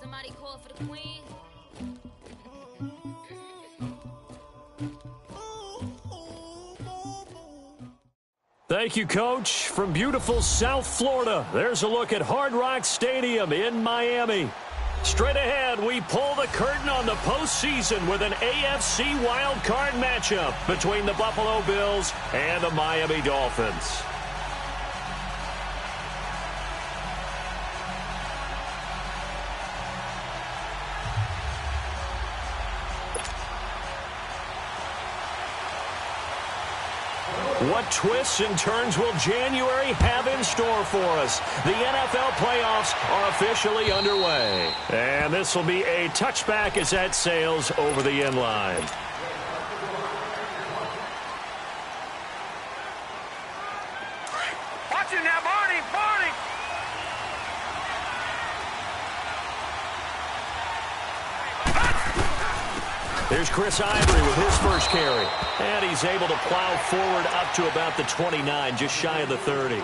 Somebody call for the queen. Thank you, Coach. From beautiful South Florida, there's a look at Hard Rock Stadium in Miami. Straight ahead, we pull the curtain on the postseason with an AFC wildcard matchup between the Buffalo Bills and the Miami Dolphins. What twists and turns will January have in store for us? The NFL playoffs are officially underway. And this will be a touchback as that sails over the end line. Watch it now, Barney! Barney! There's Chris Ivory with his first carry. And he's able to plow forward up to about the 29, just shy of the 30.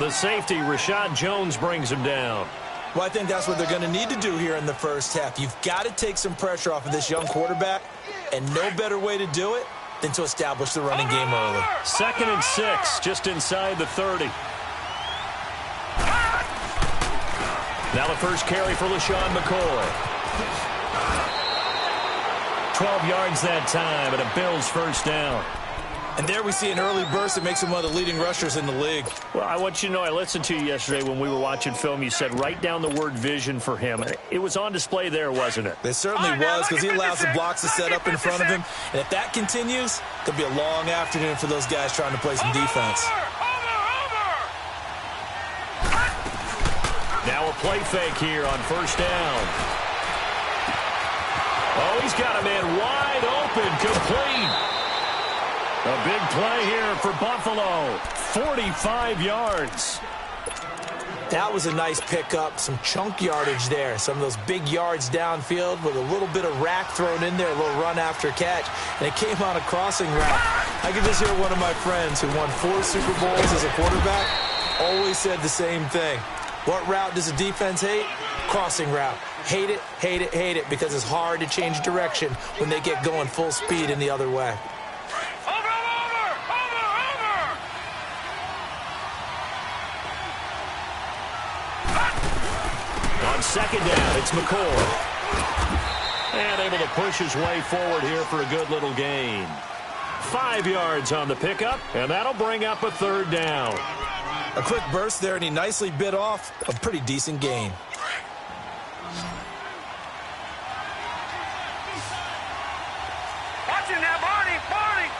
The safety, Rashad Jones, brings him down. Well, I think that's what they're going to need to do here in the first half. You've got to take some pressure off of this young quarterback, and no better way to do it than to establish the running game early. 2nd and 6, just inside the 30. Now the first carry for LaShawn McCoy. 12 yards that time, and a Bills first down. And there we see an early burst that makes him one of the leading rushers in the league. Well, I want you to know, I listened to you yesterday when we were watching film. You said write down the word vision for him. It was on display there, wasn't it? It certainly was, because he allows the blocks to set up in front of him. And if that continues, it could be a long afternoon for those guys trying to play some defense. Now a play fake here on first down. Oh, he's got a man wide open, complete. A big play here for Buffalo, 45 yards. That was a nice pickup, some chunk yardage there. Some of those big yards downfield with a little bit of rack thrown in there, a little run after catch. And it came on a crossing route. I could just hear one of my friends who won 4 Super Bowls as a quarterback always said the same thing. What route does a defense hate? Crossing route. Hate it, hate it, hate it, because it's hard to change direction when they get going full speed in the other way. On second down, it's McCoy. And able to push his way forward here for a good little gain. 5 yards on the pickup, and that'll bring up a third down. A quick burst there, and he nicely bit off a pretty decent gain. Watch it now, Barney! Barney!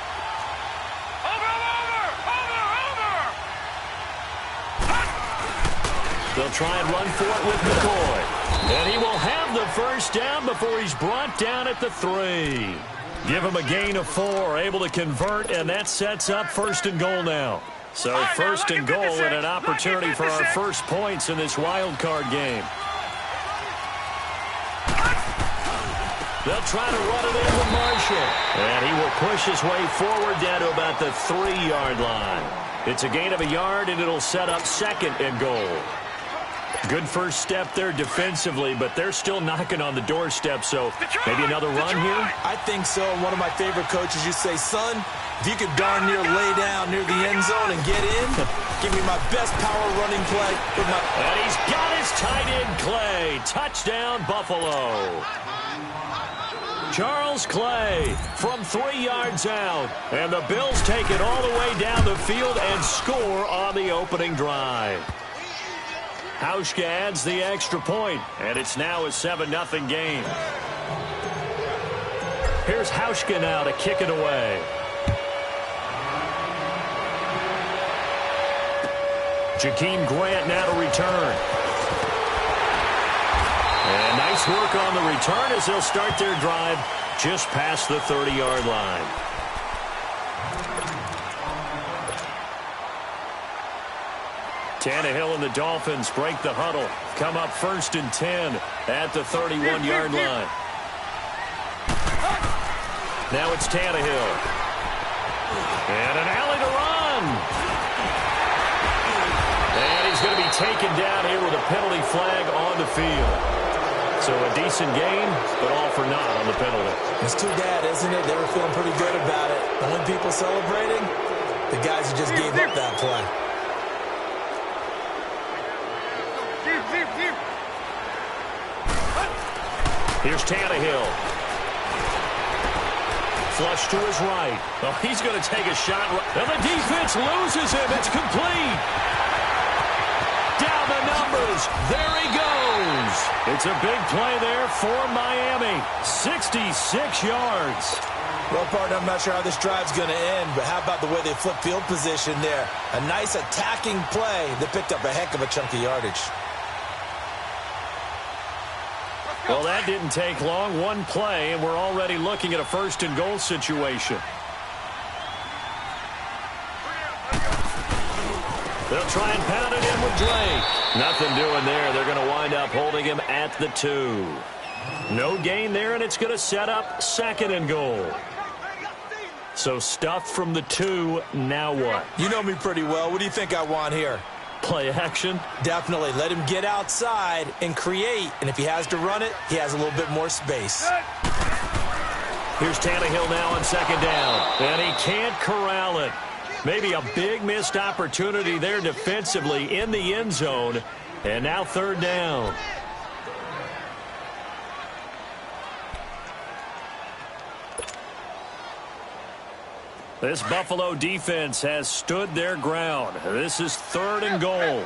They'll try and run for it with McCoy. And he will have the first down before he's brought down at the 3. Give him a gain of 4, able to convert, and that sets up 1st and goal now. So right, 1st and goal and an 56. opportunity for our first points in this wild card game. They'll try to run it in with Marshall. And he will push his way forward down to about the 3-yard line. It's a gain of a yard, and it'll set up 2nd and goal. Good first step there defensively, but they're still knocking on the doorstep, so maybe another run here? I think so. One of my favorite coaches used to say, son, if you could darn near lay down near the end zone and get in, give me my best power running play. And he's got his tight end, Clay. Touchdown, Buffalo. Charles Clay from 3 yards out. And the Bills take it all the way down the field and score on the opening drive. Hauschka adds the extra point, and it's now a 7-0 game. Here's Hauschka now to kick it away. Jakeem Grant now to return. And nice work on the return as they'll start their drive just past the 30-yard line. Tannehill and the Dolphins break the huddle. Come up 1st and 10 at the 31-yard line. Now it's Tannehill. And an alley to run. And taken down here with a penalty flag on the field. So a decent game, but all for naught on the penalty. It's too bad, isn't it? They were feeling pretty good about it. The only people celebrating, the guys who just gave up that play. Here's Tannehill. Flush to his right. Oh, he's going to take a shot. And the defense loses him. It's complete. Down the numbers. There he goes. It's a big play there for Miami. 66 yards. Well, partner, I'm not sure how this drive's going to end, but how about the way they flip field position there? A nice attacking play that picked up a heck of a chunk of yardage. Well, that didn't take long. One play, and we're already looking at a first-and-goal situation. They'll try and pound it in with Drake. Nothing doing there. They're going to wind up holding him at the 2. No gain there, and it's going to set up second and goal. So stuffed from the 2. Now what? You know me pretty well. What do you think I want here? Play action? Definitely. Let him get outside and create. And if he has to run it, he has a little bit more space. Here's Tannehill now on second down. And he can't corral it. Maybe a big missed opportunity there defensively in the end zone. And now third down. This Buffalo defense has stood their ground. This is third and goal.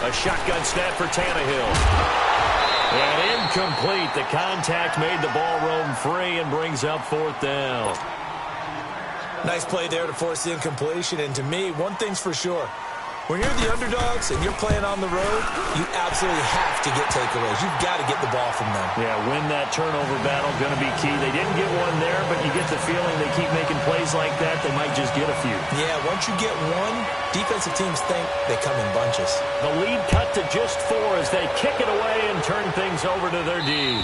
A shotgun snap for Tannehill. And incomplete. The contact made the ball roam free and brings up fourth down. Nice play there to force the incompletion. And to me, one thing's for sure. When you're the underdogs and you're playing on the road, you absolutely have to get takeaways. You've got to get the ball from them. Yeah, win that turnover battle, going to be key. They didn't get one there, but you get the feeling they keep making plays like that, they might just get a few. Yeah, once you get one, defensive teams think they come in bunches. The lead cut to just 4 as they kick it away and turn things over to their D.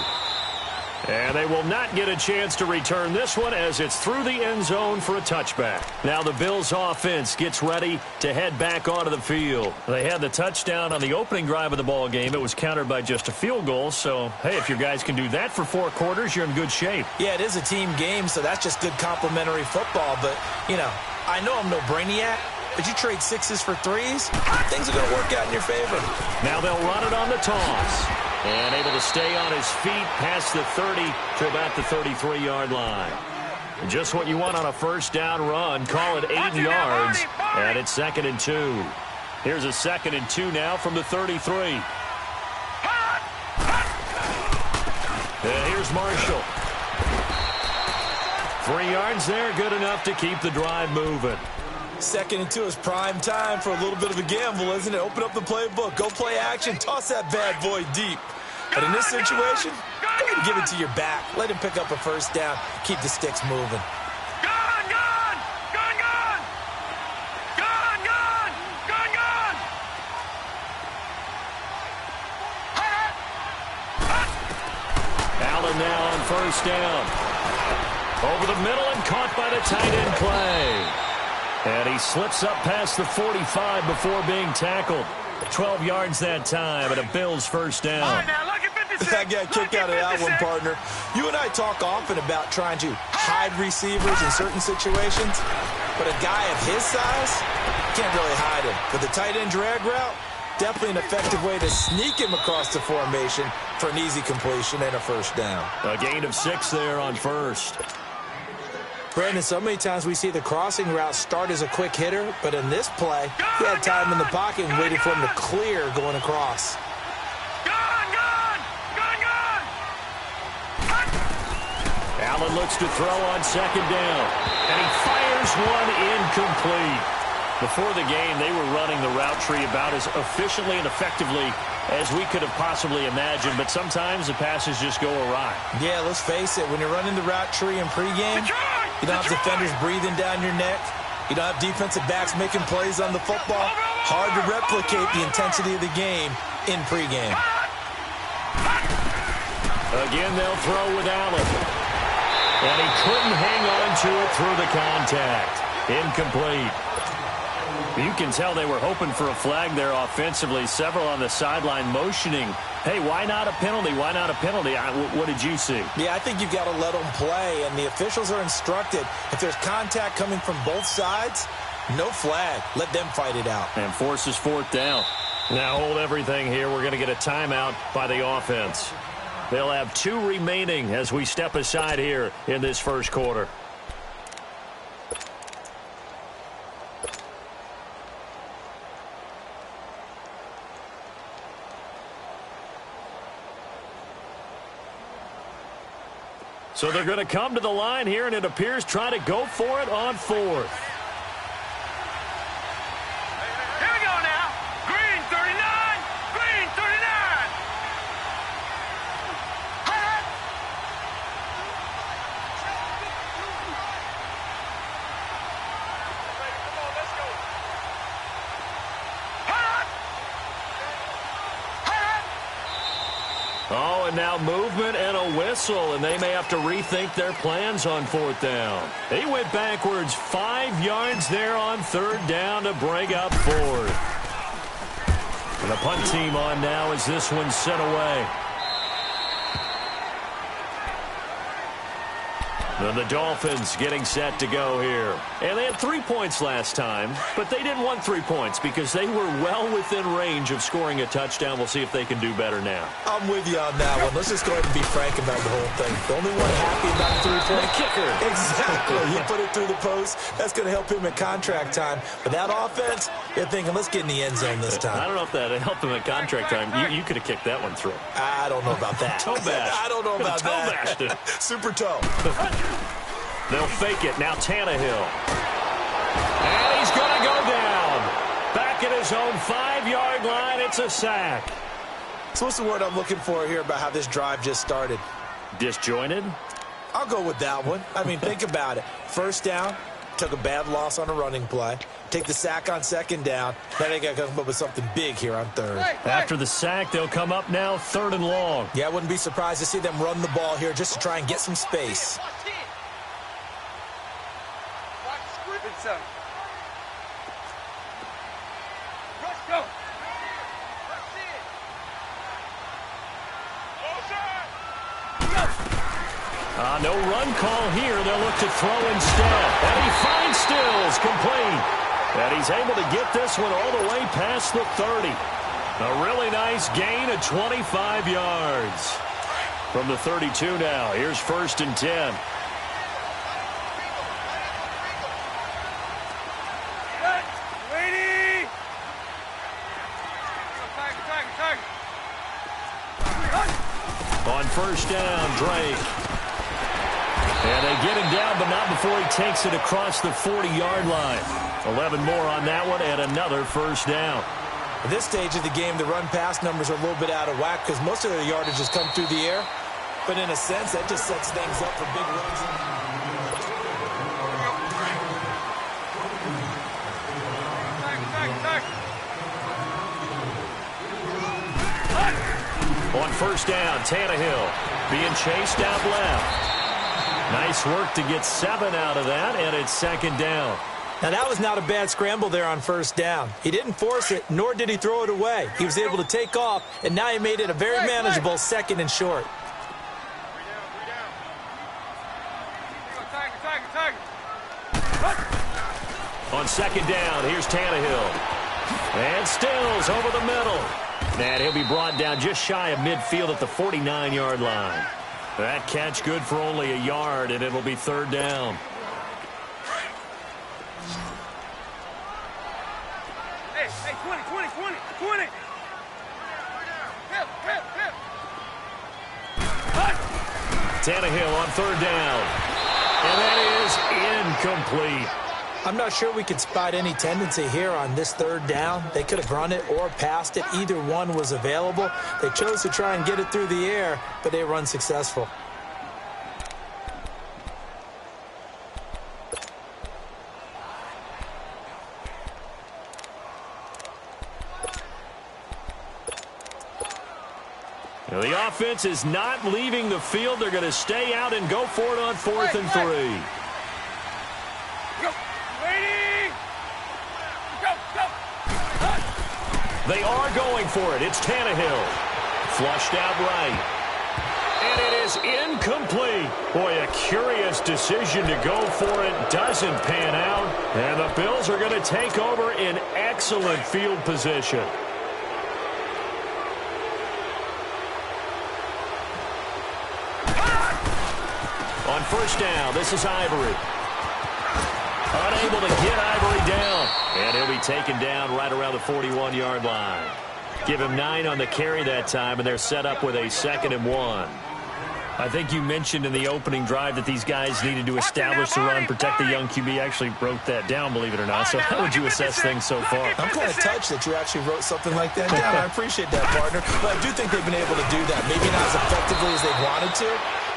And they will not get a chance to return this one as it's through the end zone for a touchback. Now the Bills offense gets ready to head back onto the field. They had the touchdown on the opening drive of the ball game. It was countered by just a field goal. So, hey, if your guys can do that for 4 quarters, you're in good shape. Yeah, it is a team game, so that's just good complimentary football. But, you know, I know I'm no brainiac, but you trade 6s for 3s, things are going to work out in your favor. Now they'll run it on the toss. And able to stay on his feet past the 30 to about the 33-yard line. Just what you want on a first down run. Call it 8 yards. And it's second and 2. Here's a second and 2 now from the 33. And here's Marshall. 3 yards there, good enough to keep the drive moving. Second and 2 is prime time for a little bit of a gamble, isn't it? Open up the playbook, go play action, toss that bad boy deep. But in this situation, go ahead and give it to your back. Let him pick up a first down, keep the sticks moving. Gone, gone! Gone, gone! Gone, gone! Gone, gone! Allen now on first down. Over the middle and caught by the tight end Clay. And he slips up past the 45 before being tackled. 12 yards that time and a Bills first down. All right, now, look at 56. I got a kick out of that one, partner. You and I talk often about trying to hide receivers in certain situations, but a guy of his size can't really hide him. But the tight end drag route, definitely an effective way to sneak him across the formation for an easy completion and a first down. A gain of 6 there on first. Brandon, so many times we see the crossing route start as a quick hitter, but in this play, he had time in the pocket and waited for him to clear going across. Gone, gone! Gone, gone! Allen looks to throw on second down, and he fires one incomplete. Before the game, they were running the route tree about as efficiently and effectively as we could have possibly imagined, but sometimes the passes just go awry. Yeah, let's face it, when you're running the route tree in pregame, you don't have defenders breathing down your neck. You don't have defensive backs making plays on the football. Hard to replicate the intensity of the game in pregame. Again, they'll throw with Allen. And he couldn't hang on to it through the contact. Incomplete. You can tell they were hoping for a flag there offensively. Several on the sideline motioning, hey, why not a penalty? Why not a penalty? What did you see? Yeah, I think you've got to let them play, and the officials are instructed. If there's contact coming from both sides, no flag. Let them fight it out. And forces fourth down. Now hold everything here. We're going to get a timeout by the offense. They'll have 2 remaining as we step aside here in this first quarter. So they're going to come to the line here, and it appears try to go for it on fourth. Here we go now. Green 39. Green 39. Hut. Come on, let's go. Hut. Hut. Oh, and now movement and a whistle, and they may have to rethink their plans on fourth down. They went backwards 5 yards there on third down to bring up fourth. And the punt team on now as this one's sent away. And the Dolphins getting set to go here. And they had 3 points last time, but they didn't want 3 points because they were well within range of scoring a touchdown. We'll see if they can do better now. I'm with you on that one. Let's just go ahead and be frank about the whole thing. The only one happy about the 3-point kicker. Exactly. He put it through the post. That's going to help him in contract time. But that offense, you're thinking, let's get in the end zone this time. I don't know if that helped him at contract time. You could have kicked that one through. I don't know about that. Toe bash. I don't know about toe that. Bashed it. Super toe. They'll fake it. Now Tannehill. And he's going to go down. Back at his own 5-yard line. It's a sack. So what's the word I'm looking for here about how this drive just started? Disjointed? I'll go with that one. I mean, think about it. First down, took a bad loss on a running play. Take the sack on second down. Now they got to come up with something big here on third. After the sack, they'll come up now 3rd and long. Yeah, I wouldn't be surprised to see them run the ball here just to try and get some space. No run call here. They'll look to throw instead. And he finds Stills complete. And he's able to get this one all the way past the 30. A really nice gain of 25 yards. From the 32 now. Here's 1st and 10. On 1st down, Drake. And they get him down, but not before he takes it across the 40-yard line. 11 more on that one, and another 1st down. At this stage of the game, the run-pass numbers are a little bit out of whack because most of their yardage has come through the air. But in a sense, that just sets things up for big runs. On 1st down, Tannehill being chased out left. Nice work to get 7 out of that, and it's 2nd down. Now, that was not a bad scramble there on 1st down. He didn't force it, nor did he throw it away. He was able to take off, and now he made it a very manageable 2nd and short. On 2nd down, here's Tannehill. And Stills over the middle. And he'll be brought down just shy of midfield at the 49-yard line. That catch good for only a yard, and it'll be 3rd down. Hey, 20. Hip. Tannehill on 3rd down. And that is incomplete. I'm not sure we could spot any tendency here on this 3rd down. They could have run it or passed it. Either one was available. They chose to try and get it through the air, but they were unsuccessful. Now, the offense is not leaving the field. They're going to stay out and go for it on 4th and 3. Go. Ready? are going for it. It's Tannehill. Flushed out right. And it is incomplete. Boy, a curious decision to go for it. Doesn't pan out. And the Bills are going to take over in excellent field position. On first down, this is Ivory. Unable to get Ivory down. And he'll be taken down right around the 41-yard line. Give him 9 on the carry that time, and they're set up with a 2nd and 1. I think you mentioned in the opening drive that these guys needed to establish the run, protect the young QB. I actually wrote that down, believe it or not. So how would you assess things so far? I'm kind of touched that you actually wrote something like that down. I appreciate that, partner. But I do think they've been able to do that. Maybe not as effectively as they wanted to,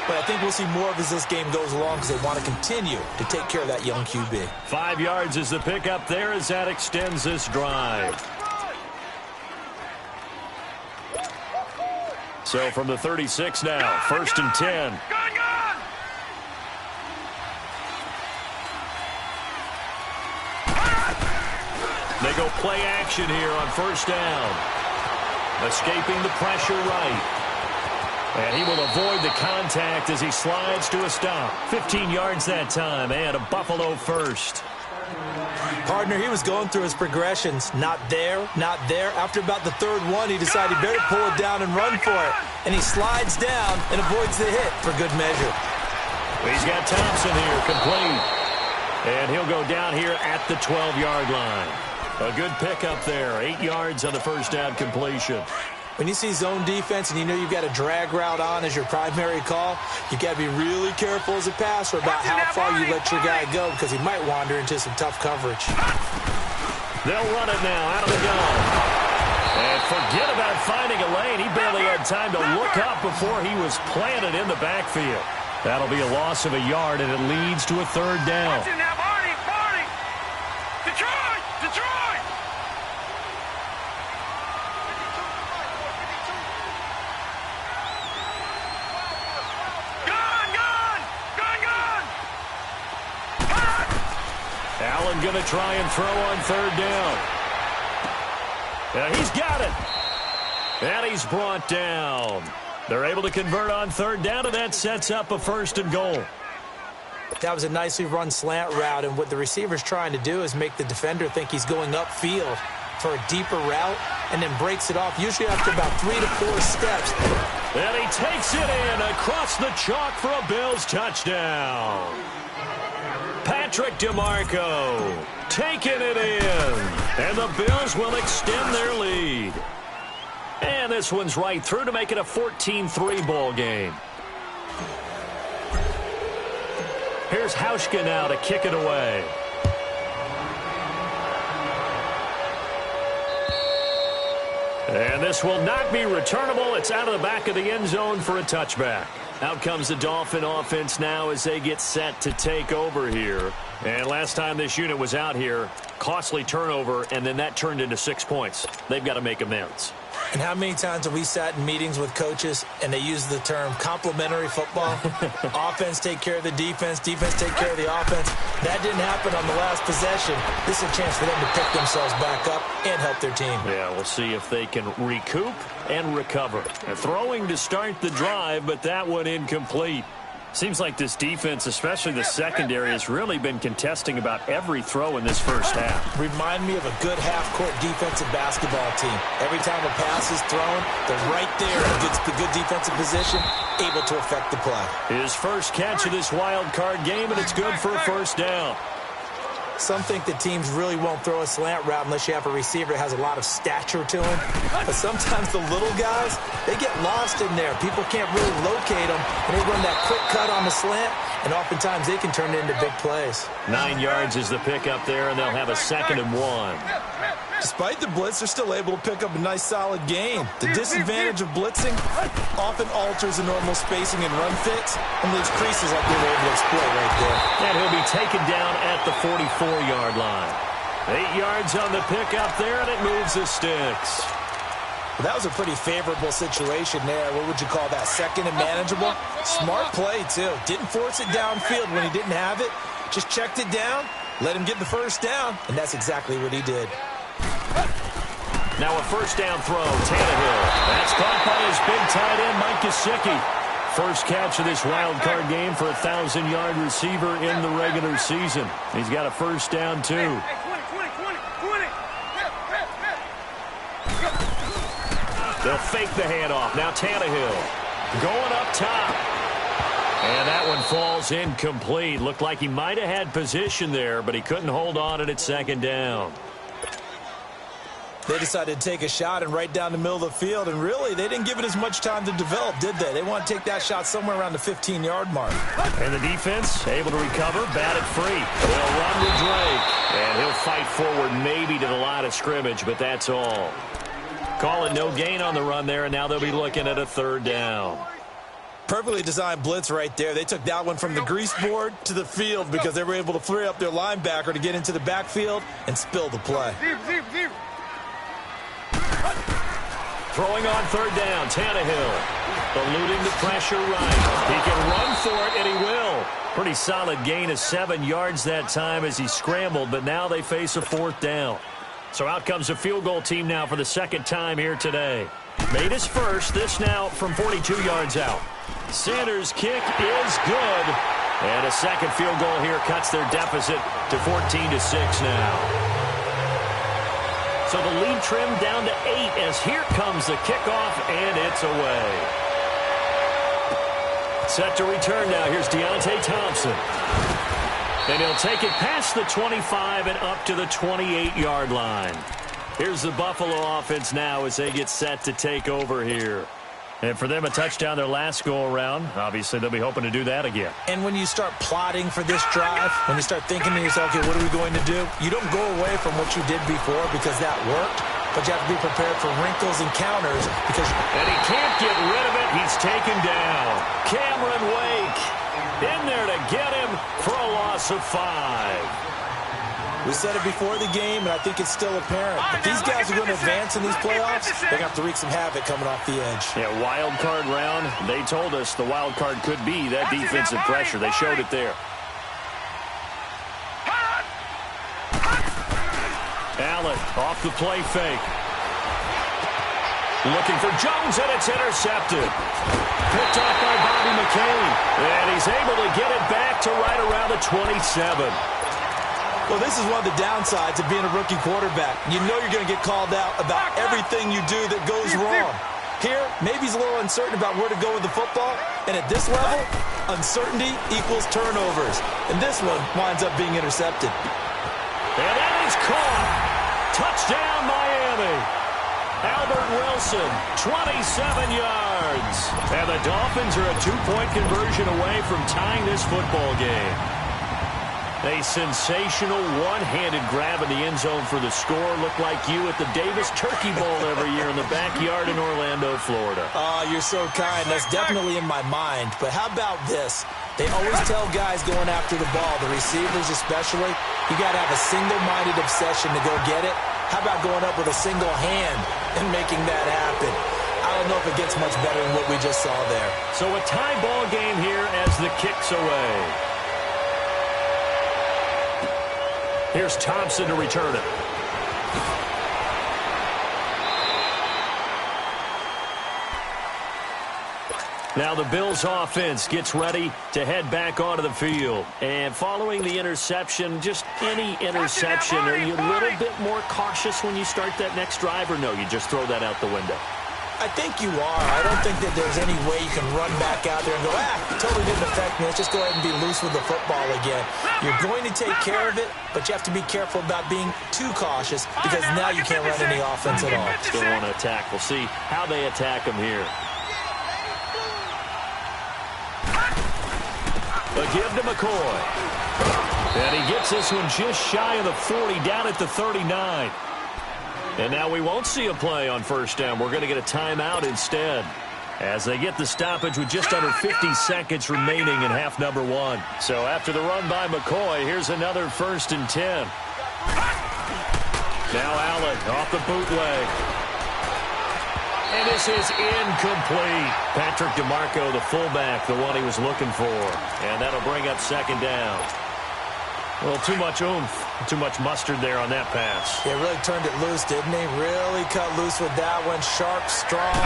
but I think we'll see more of as this game goes along because they want to continue to take care of that young QB. 5 yards is the pickup there as that extends this drive. So from the 36 now, 1st and 10. They go play action here on 1st down. Escaping the pressure right. And he will avoid the contact as he slides to a stop. 15 yards that time and a Buffalo first. Partner, he was going through his progressions. Not there, not there. After about the 3rd one, he decided he better pull it down and run for it. And he slides down and avoids the hit for good measure. He's got Thompson here, complete. And he'll go down here at the 12-yard line. A good pickup there. 8 yards on the 1st down completion. When you see zone defense and you know you've got a drag route on as your primary call, you've got to be really careful as a passer about how far you let your guy go because he might wander into some tough coverage. They'll run it now out of the gun. And forget about finding a lane. He barely had time to look up before he was planted in the backfield. That'll be a loss of a yard, and it leads to a 3rd down. Detroit! Allen going to try and throw on 3rd down. He's got it. And he's brought down. They're able to convert on 3rd down, and that sets up a 1st and goal. That was a nicely run slant route, and what the receiver's trying to do is make the defender think he's going upfield for a deeper route and then breaks it off, usually after about 3 to 4 steps. And he takes it in across the chalk for a Bills touchdown. Patrick DeMarco taking it in, and the Bills will extend their lead. And this one's right through to make it a 14-3 ball game. Here's Hauschka now to kick it away. And this will not be returnable. It's out of the back of the end zone for a touchback. Out comes the Dolphin offense now as they get set to take over here. And last time this unit was out here, costly turnover, and then that turned into 6 points. They've got to make amends. And how many times have we sat in meetings with coaches and they use the term complementary football? Offense take care of the defense, defense take care of the offense. That didn't happen on the last possession. This is a chance for them to pick themselves back up and help their team. Yeah, we'll see if they can recoup and recover. Throwing to start the drive, but that one incomplete. Seems like this defense, especially the secondary, has really been contesting about every throw in this first half. Remind me of a good half-court defensive basketball team. Every time a pass is thrown, they're right there in a good defensive position, able to affect the play. His first catch of this wild card game, and it's good for a 1st down. Some think that teams really won't throw a slant route unless you have a receiver that has a lot of stature to him. But sometimes the little guys, they get lost in there. People can't really locate them, and they run that quick cut on the slant, and oftentimes they can turn it into big plays. 9 yards is the pickup there, and they'll have a 2nd and 1. Despite the blitz, they're still able to pick up a nice, solid gain. The disadvantage of blitzing often alters the normal spacing and run fits and leaves creases like they were able to exploit right there. And he'll be taken down at the 44-yard line. 8 yards on the pickup there, and it moves the sticks. Well, that was a pretty favorable situation there. What would you call that? 2nd and manageable? Smart play, too. Didn't force it downfield when he didn't have it. Just checked it down, let him get the 1st down, and that's exactly what he did. Now a first down throw, Tannehill. That's caught by his big tight end, Mike Gesicki. First catch of this wild card game for a 1,000-yard receiver in the regular season. He's got a first down, too. They'll fake the handoff. Now Tannehill going up top. And that one falls incomplete. Looked like he might have had position there, but he couldn't hold on at second down. They decided to take a shot and right down the middle of the field, and really, they didn't give it as much time to develop, did they? They want to take that shot somewhere around the 15-yard mark. And the defense able to recover, batted free. They'll run with Drake, and he'll fight forward maybe to the line of scrimmage, but that's all. Call it no gain on the run there, and now they'll be looking at a third down. Perfectly designed blitz right there. They took that one from the grease board to the field because they were able to free up their linebacker to get into the backfield and spill the play. Throwing on third down, Tannehill. Eluding the pressure right. He can run for it, and he will. Pretty solid gain of 7 yards that time as he scrambled, but now they face a fourth down. So out comes a field goal team now for the second time here today. Made his first, this now from 42 yards out. Sanders' kick is good. And a second field goal here cuts their deficit to 14-6 now. So the lead trimmed down to 8 as here comes the kickoff, and it's away. Set to return now. Here's Deontay Thompson. And he'll take it past the 25 and up to the 28-yard line. Here's the Buffalo offense now as they get set to take over here. And for them, a touchdown their last go-around. Obviously, they'll be hoping to do that again. And when you start plotting for this drive, when you start thinking to yourself, okay, what are we going to do? You don't go away from what you did before because that worked, but you have to be prepared for wrinkles and counters because... And he can't get rid of it. He's taken down. Cameron Wake in there to get him for a loss of 5. We said it before the game, and I think it's still apparent. If these guys are going to advance in these playoffs, they're going to have to wreak some havoc coming off the edge. Yeah, wild card round. They told us the wild card could be that defensive pressure. They showed it there. Allen off the play fake. Looking for Jones, and it's intercepted. Picked off by Bobby McCain. And he's able to get it back to right around the 27. Well, this is one of the downsides of being a rookie quarterback. You know you're going to get called out about everything you do that goes wrong. Here, maybe he's a little uncertain about where to go with the football. And at this level, uncertainty equals turnovers. And this one winds up being intercepted. And that is caught. Touchdown, Miami. Albert Wilson, 27 yards. And the Dolphins are a 2-point conversion away from tying this football game. A sensational one-handed grab in the end zone for the score. Looked like you at the Davis Turkey Bowl every year in the backyard in Orlando, Florida. Oh, you're so kind. That's definitely in my mind. But how about this? They always tell guys going after the ball, the receivers especially, you got to have a single-minded obsession to go get it. How about going up with a single hand and making that happen? I don't know if it gets much better than what we just saw there. So a tie ball game here as the kick's away. Here's Thompson to return it. Now the Bills offense gets ready to head back onto the field. And following the interception, just any interception, are you a little bit more cautious when you start that next drive, or no, you just throw that out the window? I think you are. I don't think that there's any way you can run back out there and go, totally didn't affect me. Let's just go ahead and be loose with the football again. You're going to take care of it, but you have to be careful about being too cautious because now you can't run any offense at all. Still want to attack. We'll see how they attack him here. A give to McCoy. And he gets this one just shy of the 40, down at the 39. And now we won't see a play on first down. We're going to get a timeout instead as they get the stoppage with just under 50 seconds remaining in half number 1. So after the run by McCoy, here's another 1st and 10. Now Allen off the bootleg. And this is incomplete. Patrick DeMarco, the fullback, the one he was looking for. And that'll bring up second down. A little too much oomph, too much mustard there on that pass. Yeah, really turned it loose, didn't he? Really cut loose with that one. Sharp, strong.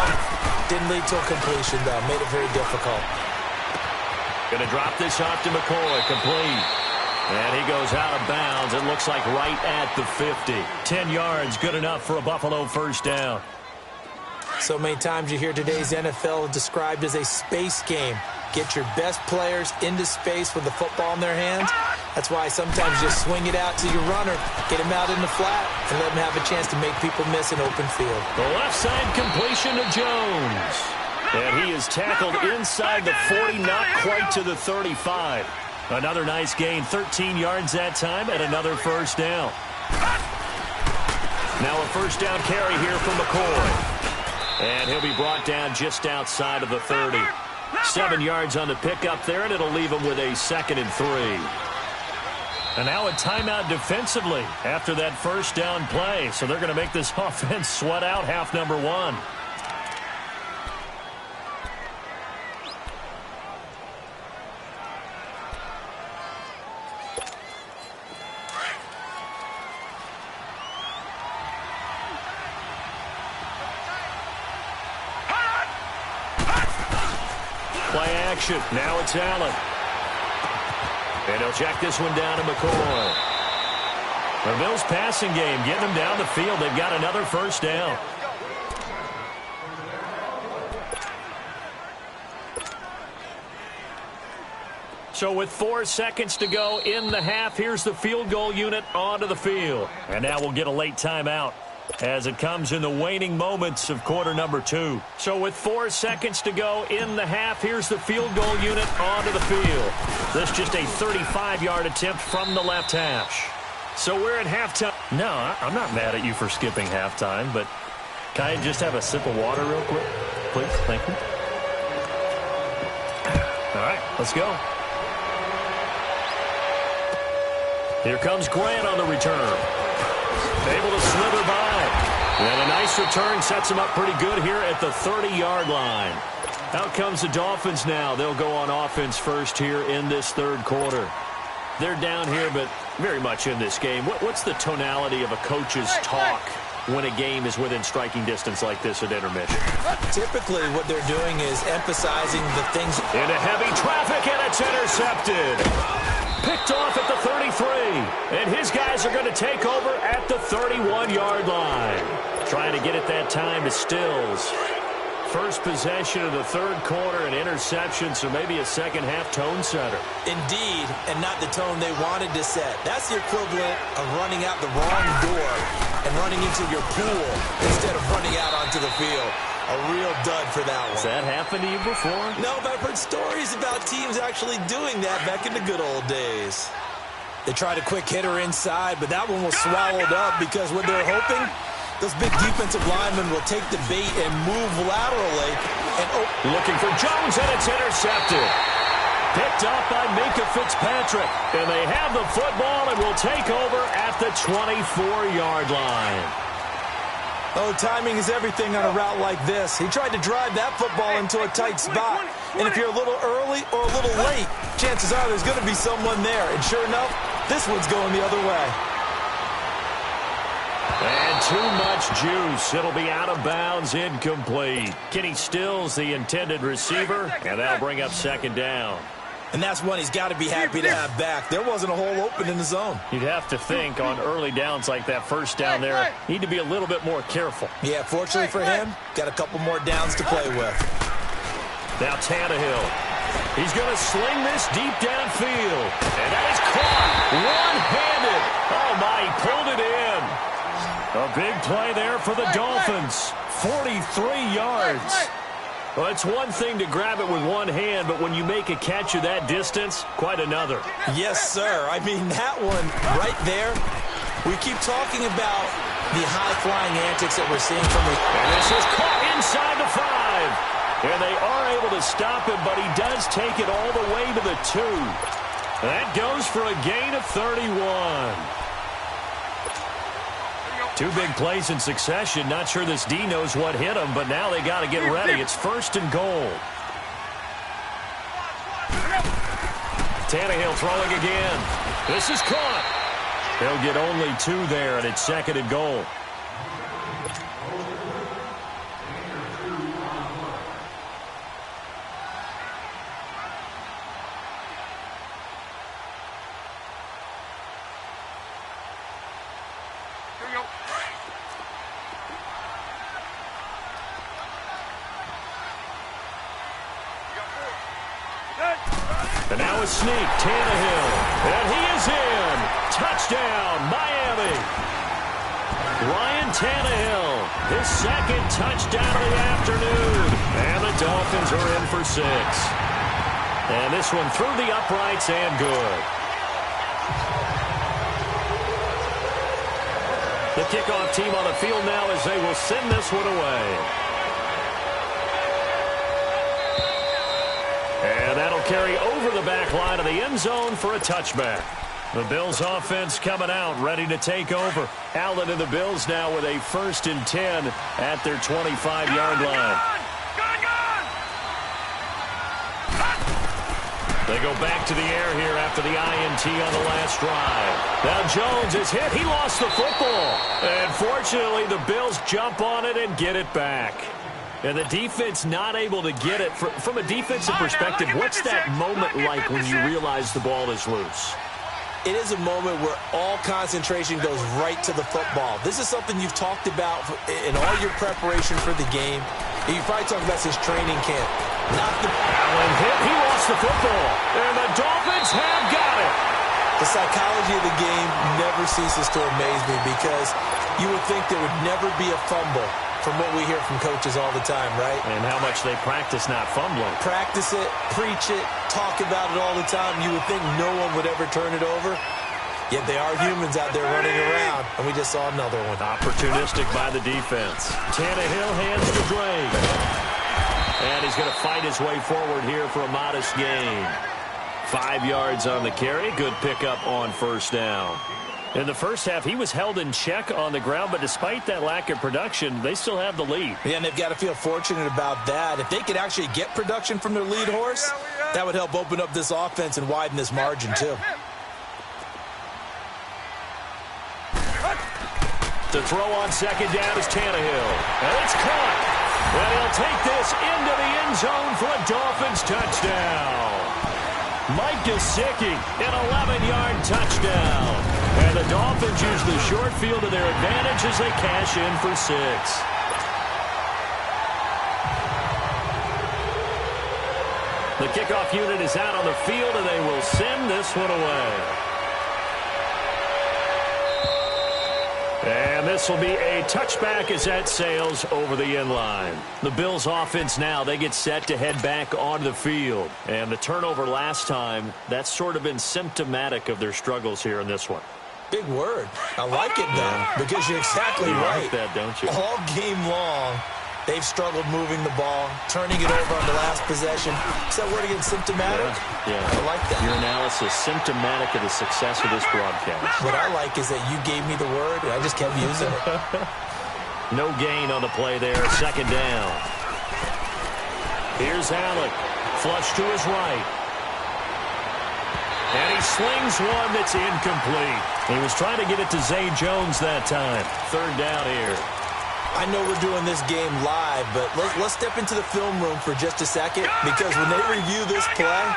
Didn't lead to a completion, though. Made it very difficult. Going to drop this off to McCoy. Complete. And he goes out of bounds. It looks like right at the 50. 10 yards, good enough for a Buffalo first down. So many times you hear today's NFL described as a space game. Get your best players into space with the football in their hands. That's why sometimes you just swing it out to your runner, get him out in the flat, and let him have a chance to make people miss an open field. The left side completion to Jones. And he is tackled inside the 40, not quite to the 35. Another nice gain, 13 yards that time, and another first down. Now a first down carry here from McCoy. And he'll be brought down just outside of the 30. 7 yards on the pickup there, and it'll leave him with a 2nd and 3. And now a timeout defensively after that first down play. So they're going to make this offense sweat out half number 1. Play action. Now it's Allen. And he'll check this one down to McCoy. The Bills passing game, getting them down the field. They've got another first down. So with 4 seconds to go in the half, here's the field goal unit onto the field. And now we'll get a late timeout as it comes in the waning moments of quarter number 2. So with 4 seconds to go in the half, here's the field goal unit onto the field. This just a 35-yard attempt from the left hash. So we're at halftime. No, I'm not mad at you for skipping halftime, but can I just have a sip of water real quick? Please, thank you. All right, let's go. Here comes Grant on the return. Able to slither by. And a nice return sets him up pretty good here at the 30-yard line. Out comes the Dolphins now. They'll go on offense first here in this third quarter. They're down here, but very much in this game. What's the tonality of a coach's talk when a game is within striking distance like this at intermission? Typically, what they're doing is emphasizing the things. Into heavy traffic, and it's intercepted. Picked off at the 33, and his guys are going to take over at the 31-yard line. Trying to get it that time to Stills. First possession of the third quarter, an interception, so maybe a second-half tone setter. Indeed, and not the tone they wanted to set. That's the equivalent of running out the wrong door and running into your pool instead of running out onto the field. A real dud for that one. Has that happened to you before? No, but I've heard stories about teams actually doing that back in the good old days. They tried a quick hitter inside, but that one was swallowed up because what they're hoping, those big defensive linemen will take the bait and move laterally. And looking for Jones, and it's intercepted. Picked up by Minka Fitzpatrick. And they have the football and will take over at the 24-yard line. Oh, timing is everything on a route like this. He tried to drive that football into a tight spot. And if you're a little early or a little late, chances are there's going to be someone there. And sure enough, this one's going the other way. And too much juice. It'll be out of bounds, incomplete. Kenny Stills, the intended receiver, and that'll bring up second down. And that's one he's got to be happy to have back. There wasn't a hole open in the zone. You'd have to think on early downs like that first down there, need to be a little bit more careful. Yeah, fortunately for him, got a couple more downs to play with. Now Tannehill. He's going to sling this deep downfield. And that is caught one-handed. Oh, my, he pulled it in. A big play there for the Dolphins. 43 yards. Well, it's one thing to grab it with one hand, but when you make a catch of that distance, quite another. Yes, sir. I mean, that one right there, we keep talking about the high-flying antics that we're seeing from the... And this is caught inside the 5. And they are able to stop him, but he does take it all the way to the 2. That goes for a gain of 31. Two big plays in succession. Not sure this D knows what hit him, but now they got to get ready. It's first and goal. Tannehill throwing again. This is caught. They'll get only 2 there, and it's 2nd and goal. And now a sneak, Tannehill, and he is in. Touchdown, Miami. Ryan Tannehill, his 2nd touchdown of the afternoon. And the Dolphins are in for 6. And this one through the uprights and good. The kickoff team on the field now as they will send this one away. And that'll carry over the back line of the end zone for a touchback. The Bills offense coming out, ready to take over. Allen and the Bills now with a 1st and 10 at their 25-yard line. They go back to the air here after the INT on the last drive. Now Jones is hit. He lost the football. And fortunately, the Bills jump on it and get it back. And the defense not able to get it. From a defensive perspective, what's that moment like when you realize the ball is loose? It is a moment where all concentration goes right to the football. This is something you've talked about in all your preparation for the game. And you probably talked about since training camp. Allen hit. He lost the football. And the Dolphins have got it. The psychology of the game never ceases to amaze me because you would think there would never be a fumble from what we hear from coaches all the time, right? And how much they practice not fumbling. Practice it, preach it, talk about it all the time. You would think no one would ever turn it over. Yet they are humans out there running around, and we just saw another one. Opportunistic by the defense. Tannehill hands to Drake. And he's going to fight his way forward here for a modest gain. 5 yards on the carry. Good pickup on 1st down. In the first half, he was held in check on the ground, but despite that lack of production, they still have the lead. Yeah, and they've got to feel fortunate about that. If they could actually get production from their lead horse, that would help open up this offense and widen this margin, too. To throw on 2nd down is Tannehill. And it's caught. And he'll take this into the end zone for a Dolphins touchdown. Mike Gesicki, an 11-yard touchdown. And the Dolphins use the short field to their advantage as they cash in for 6. The kickoff unit is out on the field, and they will send this one away. And this will be a touchback as that sails over the end line. The Bills offense now, they get set to head back onto the field. And the turnover last time, that's sort of been symptomatic of their struggles here in this one. Big word. I like it, though, because you're exactly right. You like that, don't you? All game long, they've struggled moving the ball, turning it over on the last possession. Is that word again, symptomatic? Yeah. I like that. Your analysis, symptomatic of the success of this broadcast. What I like is that you gave me the word, and I just kept using it. No gain on the play there. 2nd down. Here's Allen. Flush to his right. And he slings one that's incomplete. He was trying to get it to Zay Jones that time. 3rd down here. I know we're doing this game live, but let's step into the film room for just a second, because when they review this play,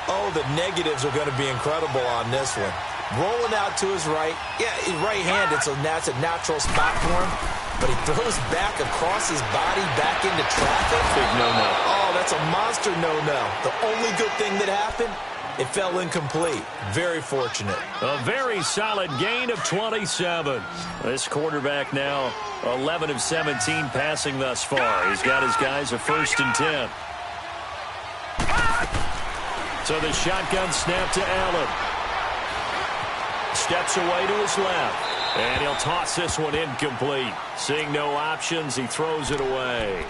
oh, the negatives are going to be incredible on this one. Rolling out to his right. Yeah, he's right-handed, so that's a natural spot for him. But he throws back across his body back into traffic. Big no-no. Oh, that's a monster no-no. The only good thing that happened, it fell incomplete. Very fortunate. A very solid gain of 27. This quarterback now 11 of 17 passing thus far. He's got his guys a 1st and 10. So the shotgun snap to Allen. Steps away to his left. And he'll toss this one incomplete. Seeing no options, he throws it away.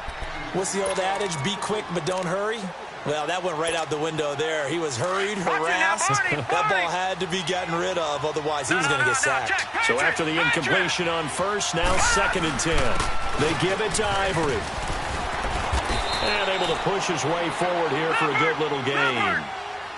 What's the old adage? Be quick, but don't hurry. Well, that went right out the window there. He was hurried, harassed. That ball had to be gotten rid of, otherwise he was going to get sacked. So after the incompletion on 1st, now 2nd and 10. They give it to Ivory. And able to push his way forward here for a good little gain.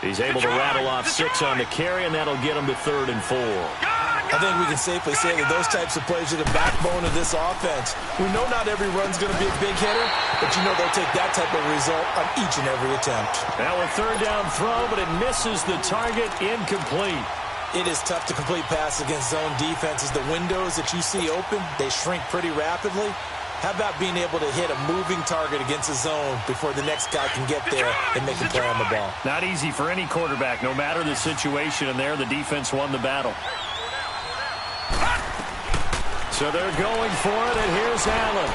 He's able to rattle off 6 on the carry, and that'll get him to 3rd and 4. I think we can safely say that those types of plays are the backbone of this offense. We know not every run's going to be a big hitter, but you know they'll take that type of result on each and every attempt. Now a 3rd down throw, but it misses the target, incomplete. It is tough to complete passes against zone defenses. The windows that you see open, they shrink pretty rapidly. How about being able to hit a moving target against a zone before the next guy can get there and make a play on the ball? Not easy for any quarterback, no matter the situation, and there the defense won the battle. So they're going for it, and here's Allen.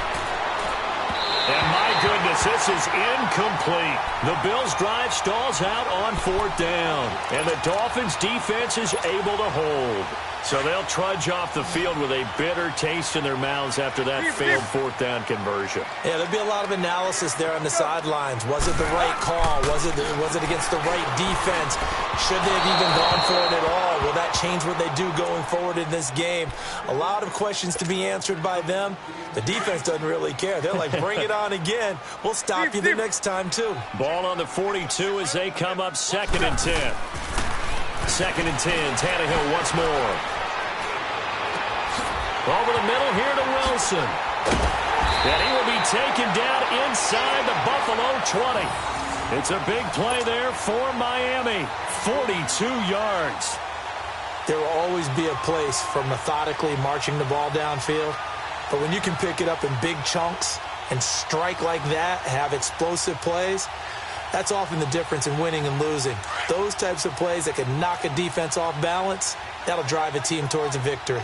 And my goodness, this is incomplete. The Bills' drive stalls out on 4th down, and the Dolphins' defense is able to hold. So they'll trudge off the field with a bitter taste in their mouths after that failed 4th down conversion. Yeah, there'll be a lot of analysis there on the sidelines. Was it the right call? Was it against the right defense? Should they have even gone for it at all? Will that change what they do going forward in this game? A lot of questions to be answered by them. The defense doesn't really care. They're like, bring it on again. We'll stop you the next time, too. Ball on the 42 as they come up 2nd and 10. 2nd and 10, Tannehill once more. Over the middle here to Wilson. And he will be taken down inside the Buffalo 20. It's a big play there for Miami. 42 yards. There will always be a place for methodically marching the ball downfield. But when you can pick it up in big chunks and strike like that, have explosive plays, that's often the difference in winning and losing. Those types of plays that can knock a defense off balance, that'll drive a team towards a victory.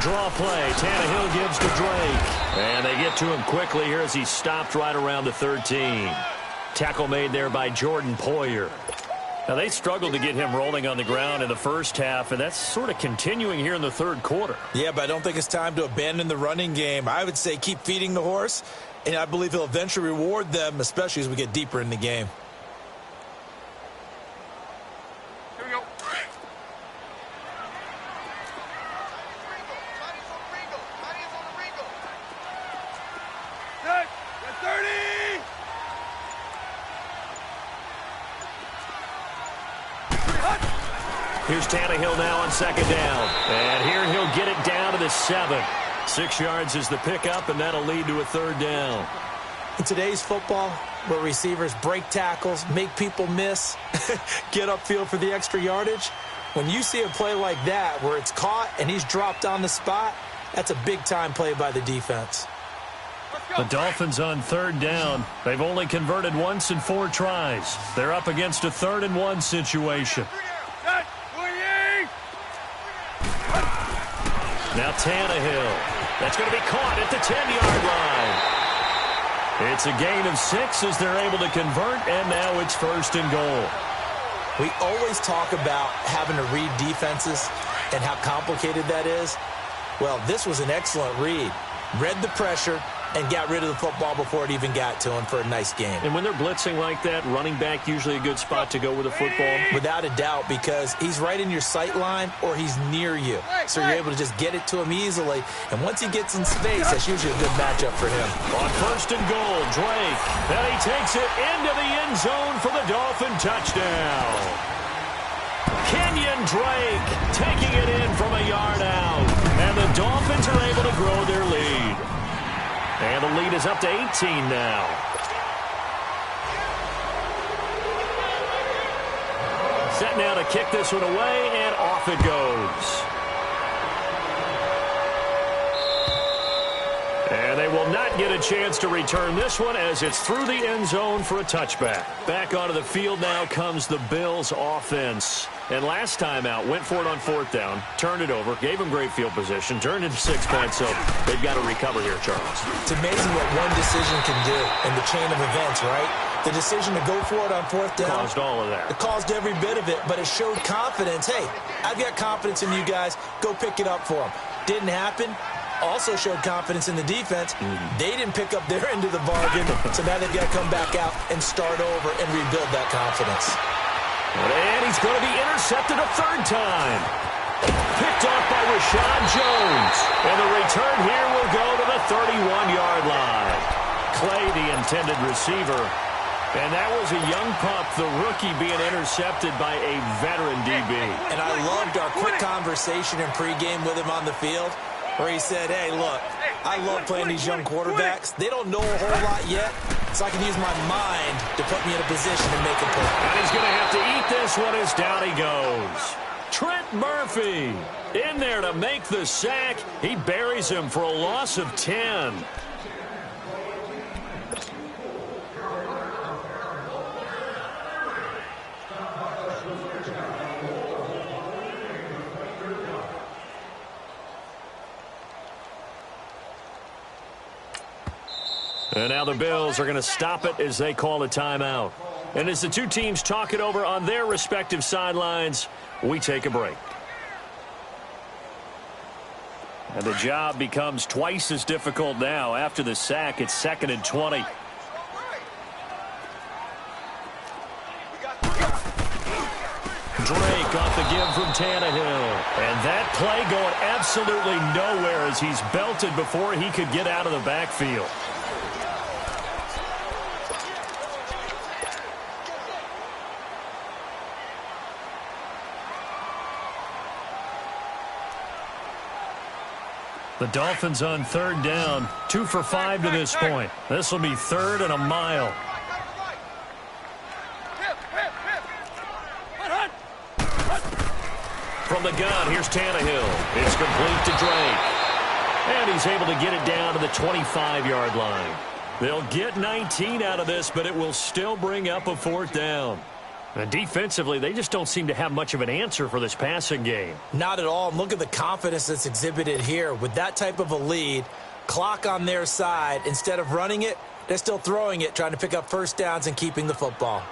Draw play. Tannehill gives to Drake. And they get to him quickly here as he stopped right around the 13. Tackle made there by Jordan Poyer. Now, they struggled to get him rolling on the ground in the first half, and that's sort of continuing here in the 3rd quarter. Yeah, but I don't think it's time to abandon the running game. I would say keep feeding the horse, and I believe he'll eventually reward them, especially as we get deeper in the game. Here we go. Set. 30. Here's Tannehill now on 2nd down. And here he'll get it down to the 7. 6 yards is the pickup, and that'll lead to a 3rd down. In today's football, where receivers break tackles, make people miss, get upfield for the extra yardage, when you see a play like that where it's caught and he's dropped on the spot, that's a big-time play by the defense. The Dolphins on 3rd down. They've only converted once in 4 tries. They're up against a 3rd and 1 situation. Now Tannehill. That's going to be caught at the 10-yard line. It's a gain of 6 as they're able to convert, and now it's 1st and goal. We always talk about having to read defenses and how complicated that is. Well, this was an excellent read. Read the pressure and got rid of the football before it even got to him for a nice game. And when they're blitzing like that, running back usually a good spot to go with the football? Without a doubt, because he's right in your sight line or he's near you. So you're able to just get it to him easily. And once he gets in space, that's usually a good matchup for him. On 1st and goal, Drake. And he takes it into the end zone for the Dolphin touchdown. Kenyon Drake taking it in from a yard out. And the Dolphins are able to grow their lead. And the lead is up to 18 now. Set now to kick this one away, and off it goes. And they will not get a chance to return this one as it's through the end zone for a touchback. Back onto the field now comes the Bills offense. And last time out, went for it on 4th down, turned it over, gave them great field position, turned into 6 points, so they've got to recover here, Charles. It's amazing what one decision can do in the chain of events, right? The decision to go for it on 4th down. Caused all of that. It caused every bit of it, but it showed confidence. Hey, I've got confidence in you guys. Go pick it up for them. Didn't happen. Also showed confidence in the defense. They didn't pick up their end of the bargain, so now they've got to come back out and start over and rebuild that confidence. And he's going to be intercepted a 3rd time. Picked off by Rashad Jones. And the return here will go to the 31-yard line. play the intended receiver. And that was a young pup, the rookie, being intercepted by a veteran DB. And I loved our quick conversation in pregame with him on the field where he said, hey, look, I love playing these young quarterbacks. They don't know a whole lot yet, so I can use my mind to put me in a position to make a play. And he's going to have to eat this one as down he goes. Trent Murphy in there to make the sack. He buries him for a loss of 10. And now the Bills are going to stop it as they call a timeout. And as the two teams talk it over on their respective sidelines, we take a break. And the job becomes twice as difficult now. After the sack, it's 2nd and 20. Drake off the give from Tannehill. And that play going absolutely nowhere as he's belted before he could get out of the backfield. The Dolphins on 3rd down, 2 for 5 to this point. This will be 3rd and a mile. From the gun, here's Tannehill. It's complete to Drake. And he's able to get it down to the 25-yard line. They'll get 19 out of this, but it will still bring up a 4th down. And defensively, they just don't seem to have much of an answer for this passing game. Not at all. And look at the confidence that's exhibited here. With that type of a lead, clock on their side, instead of running it, they're still throwing it, trying to pick up first downs and keeping the football.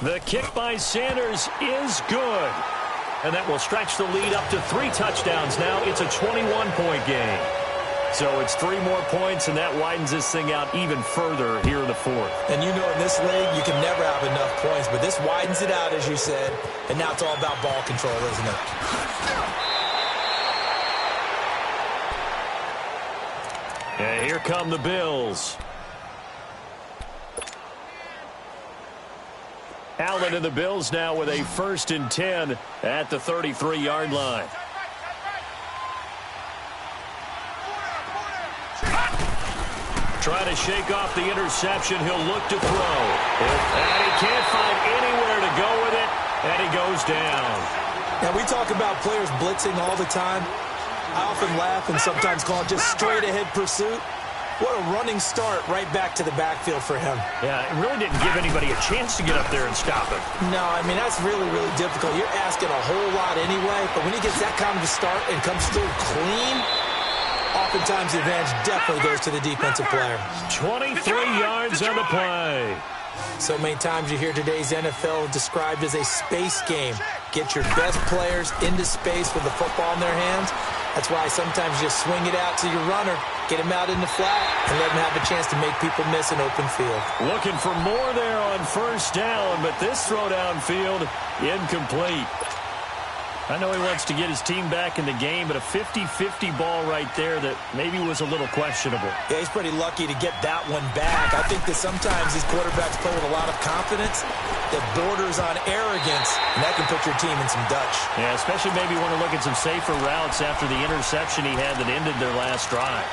The kick by Sanders is good. And that will stretch the lead up to 3 touchdowns now. It's a 21-point game. So it's 3 more points, and that widens this thing out even further here in the 4th. And you know in this league, you can never have enough points. But this widens it out, as you said. And now it's all about ball control, isn't it? And here come the Bills. Allen and the Bills now with a 1st and 10 at the 33-yard line. Trying to shake off the interception. He'll look to throw. And he can't find anywhere to go with it, and he goes down. Now, we talk about players blitzing all the time. I often laugh and sometimes call it just straight-ahead pursuit. What a running start right back to the backfield for him. Yeah, it really didn't give anybody a chance to get up there and stop him. No, I mean, that's really, really difficult. You're asking a whole lot anyway, but when he gets that kind of a start and comes through clean, oftentimes the advantage definitely goes to the defensive player. 23 yards on the play. So many times you hear today's NFL described as a space game. Get your best players into space with the football in their hands. That's why sometimes you just swing it out to your runner, get him out in the flat, and let him have a chance to make people miss an open field. Looking for more there on 1st down, but this throw downfield incomplete. I know he wants to get his team back in the game, but a 50-50 ball right there that maybe was a little questionable. Yeah, he's pretty lucky to get that one back. I think that sometimes these quarterbacks play with a lot of confidence that borders on arrogance, and that can put your team in some Dutch. Yeah, especially maybe want to look at some safer routes after the interception he had that ended their last drive.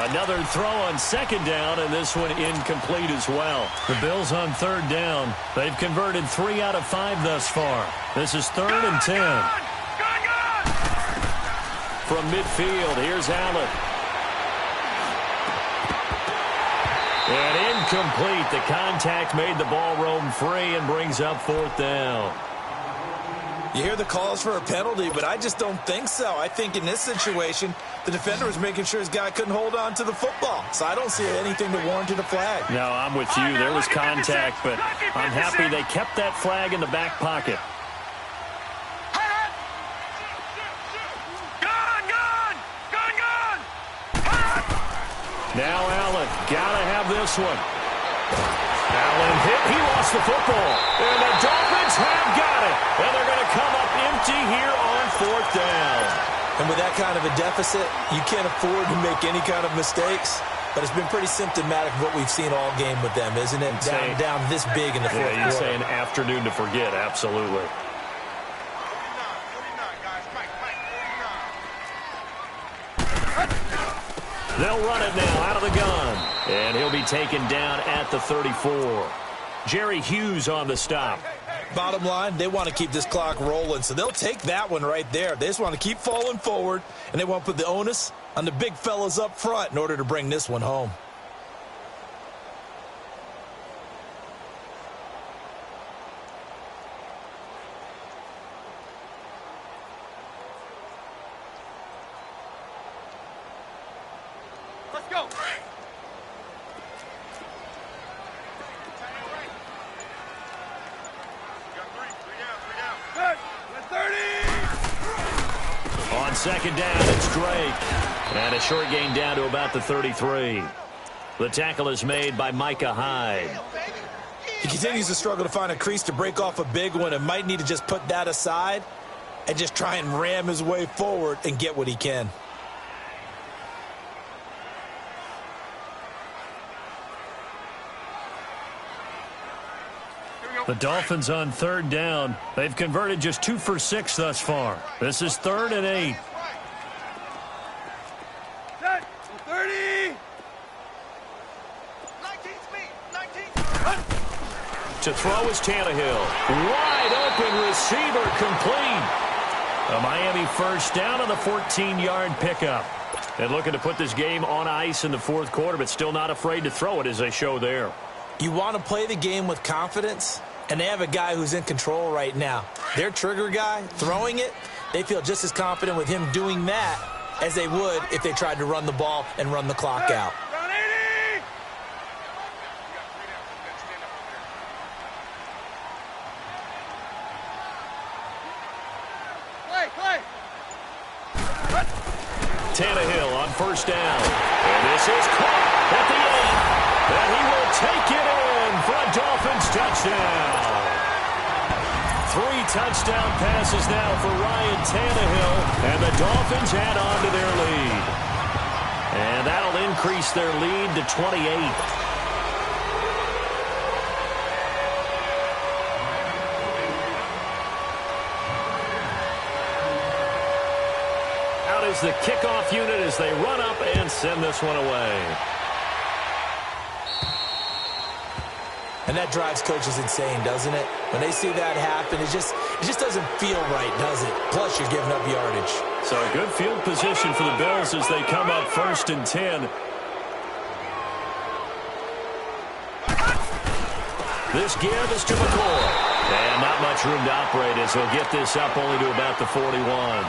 Another throw on 2nd down, and this one incomplete as well. The Bills on 3rd down. They've converted 3 out of 5 thus far. This is 3rd and 10. From midfield, here's Allen. And incomplete. The contact made the ball roam free and brings up 4th down. You hear the calls for a penalty, but I just don't think so. I think in this situation, the defender was making sure his guy couldn't hold on to the football. So I don't see anything that warranted a flag. No, I'm with you. There was contact, but I'm happy they kept that flag in the back pocket. Go! Now Allen, gotta have this one. Allen hit, he lost the football. And the Dolphins have got it. And they're going to come up empty here on 4th down. And with that kind of a deficit, you can't afford to make any kind of mistakes. But it's been pretty symptomatic of what we've seen all game with them, isn't it? Down this big in the fourth quarter. Yeah, you say an afternoon to forget, absolutely. They'll run it now out of the gun. And he'll be taken down at the 34. Jerry Hughes on the stop. Bottom line, they want to keep this clock rolling, so they'll take that one right there. They just want to keep falling forward, and they want to put the onus on the big fellas up front in order to bring this one home. Let's go. On 2nd down, it's Drake. And a short gain down to about the 33. The tackle is made by Micah Hyde. He continues to struggle to find a crease to break off a big one and might need to just put that aside and just try and ram his way forward and get what he can. The Dolphins on 3rd down. They've converted just 2 for 6 thus far. This is 3rd and 8. Set. 30. 19 speed. 19. To throw is Tannehill. Wide open receiver complete. A Miami first down on the 14-yard pickup. And looking to put this game on ice in the 4th quarter, but still not afraid to throw it as they show there. You want to play the game with confidence, and they have a guy who's in control right now. Their trigger guy, throwing it, they feel just as confident with him doing that as they would if they tried to run the ball and run the clock out. Tannehill on 1st down. And this is caught at the 8. And he will take it in for a Dolphins touchdown. 3 touchdown passes now for Ryan Tannehill. And the Dolphins add on to their lead. And that'll increase their lead to 28. Is the kickoff unit as they run up and send this one away. And that drives coaches insane, doesn't it? When they see that happen, it just doesn't feel right, does it? Plus, you're giving up yardage. So a good field position for the Bills as they come up 1st and 10. This give is to McCoy. And not much room to operate as he'll get this up only to about the 41.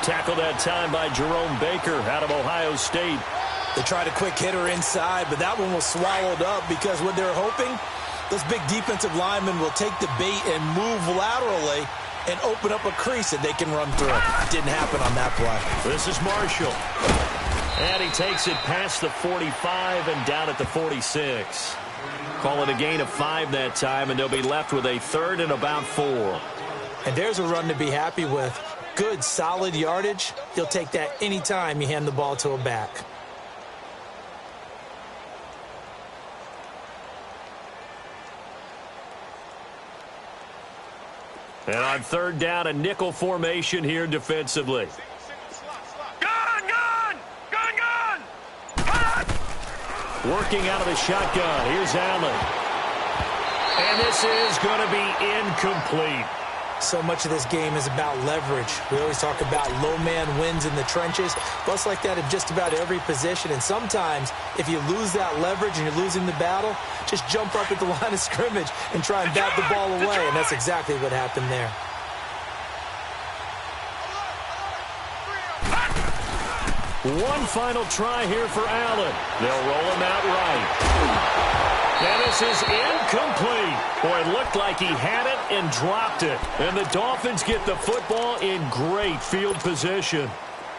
Tackled that time by Jerome Baker out of Ohio State. They tried a quick hitter inside, but that one was swallowed up because what they're hoping, those big defensive linemen will take the bait and move laterally and open up a crease that they can run through. It didn't happen on that play. This is Marshall. And he takes it past the 45 and down at the 46. Call it a gain of 5 that time, and they'll be left with a 3rd and about 4. And there's a run to be happy with. Good, solid yardage. He'll take that anytime you hand the ball to a back. And on 3rd down, a nickel formation here defensively. Gun! Working out of the shotgun. Here's Allen. And this is going to be incomplete. So much of this game is about leverage. We always talk about low man wins in the trenches. But it's like that in just about every position. And sometimes, if you lose that leverage and you're losing the battle, just jump up at the line of scrimmage and try and bat the ball away. And that's exactly what happened there. One final try here for Allen. They'll roll him out right. And this is incomplete. Boy, it looked like he had it and dropped it. And the Dolphins get the football in great field position.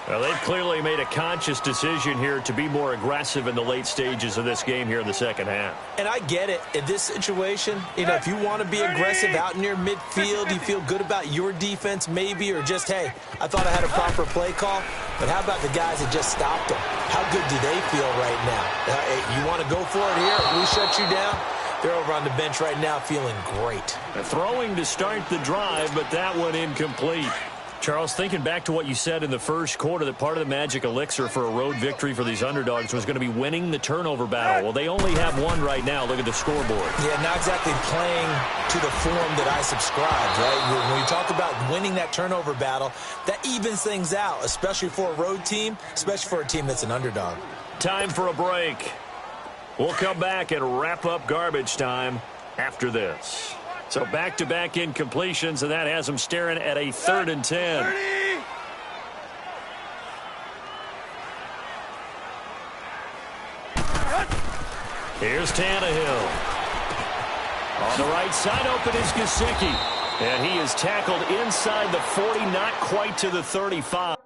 Well, they've clearly made a conscious decision here to be more aggressive in the late stages of this game here in the second half. And I get it. In this situation, if you want to be aggressive out in your midfield, you feel good about your defense maybe, or just, hey, I thought I had a proper play call. But how about the guys that just stopped them? How good do they feel right now? You want to go for it here? We shut you down? They're over on the bench right now feeling great. Throwing to start the drive, but that one incomplete. Charles, thinking back to what you said in the first quarter, that part of the magic elixir for a road victory for these underdogs was going to be winning the turnover battle. Well, they only have one right now. Look at the scoreboard. Yeah, not exactly playing to the form that I subscribe, right? When you talk about winning that turnover battle, that evens things out, especially for a road team, especially for a team that's an underdog. Time for a break. We'll come back and wrap up garbage time after this. So back-to-back incompletions, and that has them staring at a 3rd and 10. 30. Here's Tannehill. On the right side, open is Gesicki. And he is tackled inside the 40, not quite to the 35.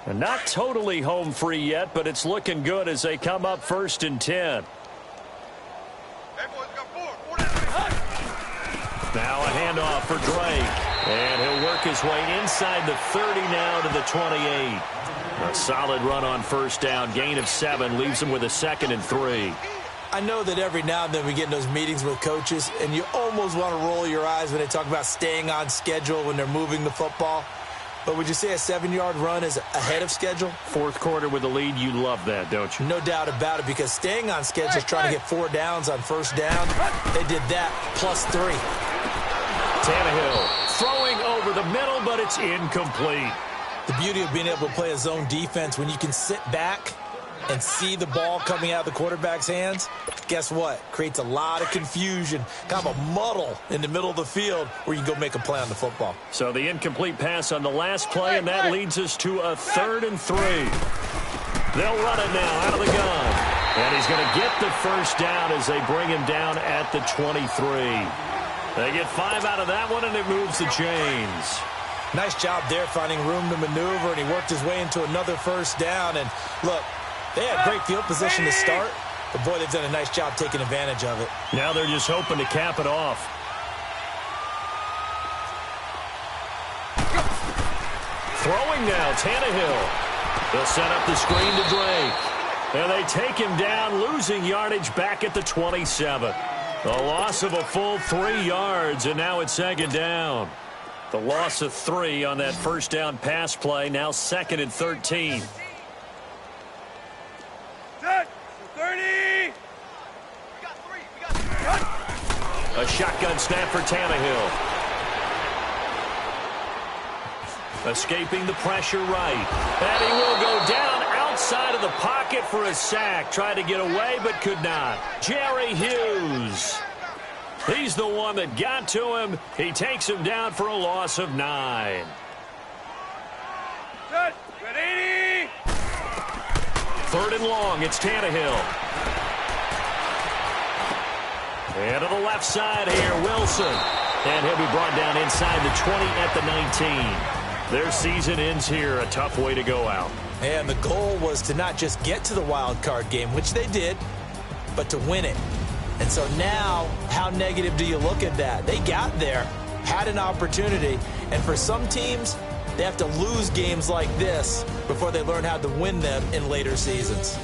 And not totally home free yet, but it's looking good as they come up 1st and 10. Now a handoff for Drake. And he'll work his way inside the 30 now to the 28. A solid run on 1st down. Gain of 7 leaves him with a 2nd and 3. I know that every now and then we get in those meetings with coaches, and you almost want to roll your eyes when they talk about staying on schedule when they're moving the football. But would you say a 7-yard run is ahead of schedule? 4th quarter with the lead, you love that, don't you? No doubt about it, because staying on schedule is trying to get 4 downs on 1st down. They did that, +3. Tannehill throwing over the middle, but it's incomplete. The beauty of being able to play a zone defense when you can sit back and see the ball coming out of the quarterback's hands, guess what? Creates a lot of confusion, kind of a muddle in the middle of the field where you can go make a play on the football. So the incomplete pass on the last play, and that leads us to a 3rd and 3. They'll run it now out of the gun. And he's going to get the 1st down as they bring him down at the 23. They get 5 out of that one, and it moves the chains. Nice job there finding room to maneuver, and he worked his way into another 1st down. And look, they had great field position to start, but boy, they've done a nice job taking advantage of it. Now they're just hoping to cap it off. Throwing now, Tannehill. They'll set up the screen to Drake. And they take him down, losing yardage back at the 27. A loss of a full 3 yards, and now it's 2nd down. The loss of 3 on that 1st down pass play, now 2nd and 13. 30. A shotgun snap for Tannehill. Escaping the pressure right. And he will go down outside of the pocket for a sack. Tried to get away, but could not. Jerry Hughes. He's the one that got to him. He takes him down for a loss of 9. Good 80. 3rd and long, it's Tannehill. And to the left side here, Wilson. And he'll be brought down inside the 20 at the 19. Their season ends here, a tough way to go out. And the goal was to not just get to the wild card game, which they did, but to win it. And so now, how negative do you look at that? They got there, had an opportunity, and for some teams, they have to lose games like this before they learn how to win them in later seasons.